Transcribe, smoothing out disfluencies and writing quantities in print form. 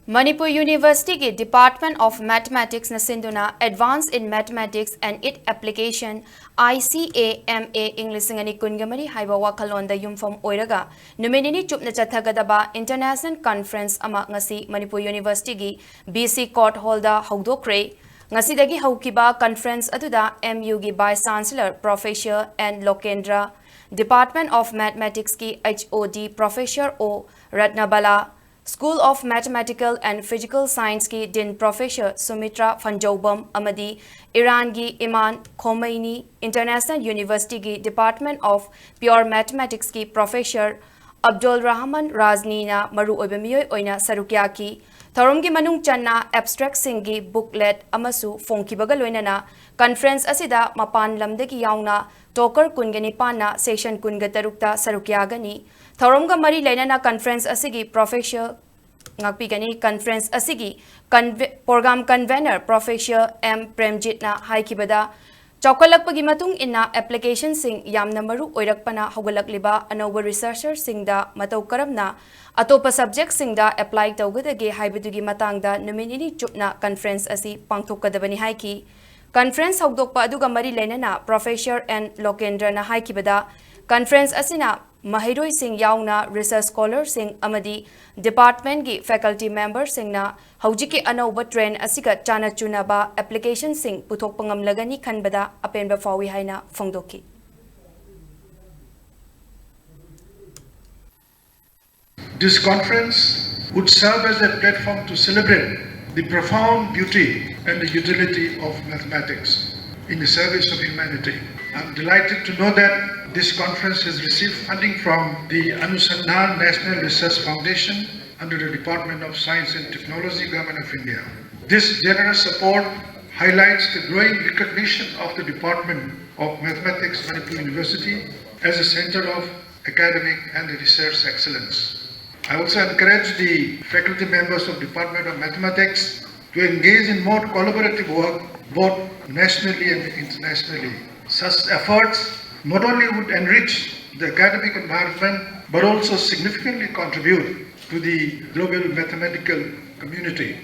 Manipur University ki Department of Mathematics na sinduna Advanced in Mathematics and its Application Icama English ngani kungamari haiba wakhalonda yumfam oiraga numinini chupna chathagadaba International Conference ama ngasi Manipur University ki BC Court Hall da Houdok-Khre ngasi dagi haukiba conference aduda MU ki Vice Chancellor Professor N Lokendra Department of Mathematics ki HOD Professor O Ratnabala School of Mathematical and Physical Science ki Din Professor Sumitra Fanjobam Amadi Iran ki Iman Khomeini International University ki Department of Pure Mathematics ki Professor Abdul Rahman Raznina Maru Obemiyoy Oina Sarukya ki Thorum ki Manung Channa Abstract Singi Booklet Amasu Fonkibaga Loinana Conference Asida Mapan Lamde ki Yauna Toker Kungani Pana Session Kungatarukta Sarukyagani Thorum Mari Lenana Conference Asigi Professor Ngakpigani Conference Asigi Program Convener Professor M. Premjitna Haikibada Chokalakpagi Matung Inna Application Sing Yamna Maru Oirakpana Hogalakliba Anowa Researcher Singda Matau Karamna Atopa Subject Singda Apply Taugadagi Haibidugi Matangda Numinini Chupna Conference Asi Pangtokadabani Haiki Conference Houdokpa Aduga Mari Lenana Professor N. Lokendra na Haikibada Conference Asina Mahiroi Singh Yauna Research Scholar Singh Amadi Department ki Faculty Member Singh na Haujiki Anauba Trend Asika Chana Chunaba Application Singh Puthok Pangamlagani Khanbada Apenba Fawi Haina Fongdoki. This conference would serve as a platform to celebrate the profound beauty and the utility of mathematics in the service of humanity. I am delighted to know that this conference has received funding from the Anusandhan National Research Foundation under the Department of Science and Technology, Government of India. This generous support highlights the growing recognition of the Department of Mathematics, Manipur University as a center of academic and research excellence. I also encourage the faculty members of Department of Mathematics to engage in more collaborative work both nationally and internationally. Such efforts not only would enrich the academic environment but also significantly contribute to the global mathematical community.